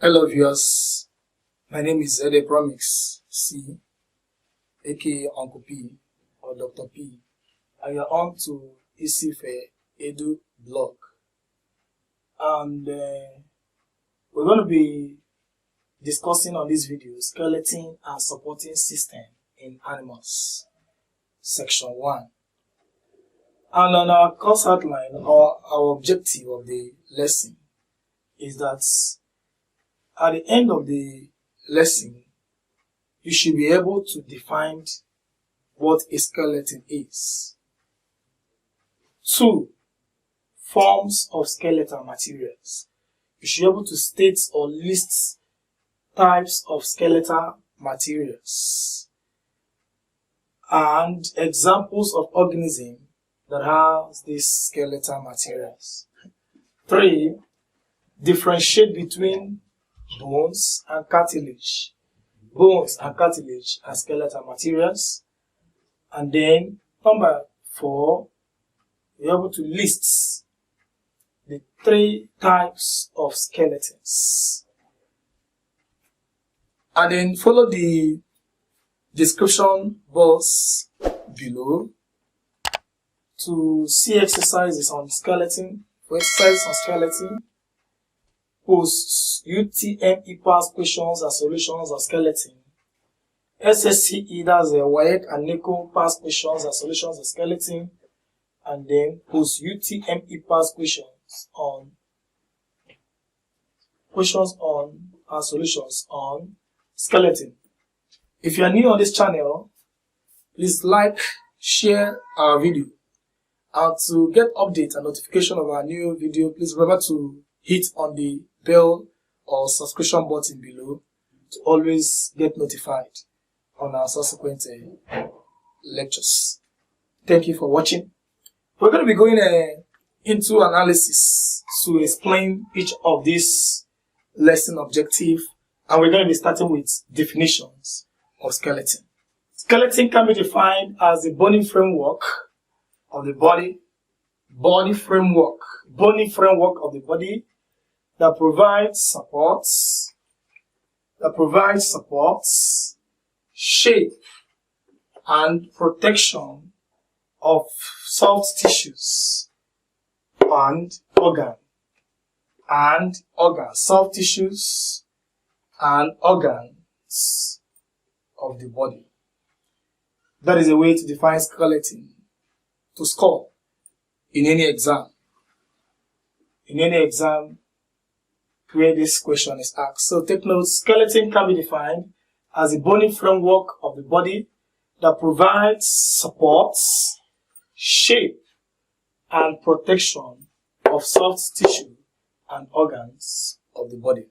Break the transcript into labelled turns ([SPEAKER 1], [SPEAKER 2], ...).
[SPEAKER 1] Hello viewers, my name is EDUBLOG C, aka Uncle P or Dr. P, and you're on to ISIFE EDUBLOG, and we're going to be discussing on this video skeleton and supporting system in animals, section 1. And on our course outline, our objective of the lesson is that at the end of the lesson, you should be able to define what a skeleton is. 2. Forms of skeletal materials. You should be able to state or list types of skeletal materials and examples of organisms that have these skeletal materials. 3. Differentiate between bones and cartilage. Bones and cartilage are skeletal materials. And then number 4, you're able to list the 3 types of skeletons. And then follow the description box below to see exercises on skeleton. For exercises on skeleton, post UTME past questions and solutions on skeleton. SSCE, that's the WAEC and NECO past questions and solutions on skeleton. And then post UTME past questions and solutions on skeleton. If you are new on this channel, please like, share our video. And to get update and notification of our new video, please remember to hit on the bell or subscription button below to always get notified on our subsequent lectures. Thank you for watching. We're going to be going into analysis to explain each of these lesson objectives, and we're going to be starting with definitions of skeleton. Skeleton can be defined as the bony framework of the body, bony framework of the body that provides supports, shape and protection of soft tissues and organs, soft tissues and organs of the body. That is a way to define skeleton to score in any exam. In any exam where this question is asked. So take note, skeleton can be defined as a bony framework of the body that provides supports, shape, and protection of soft tissue and organs of the body.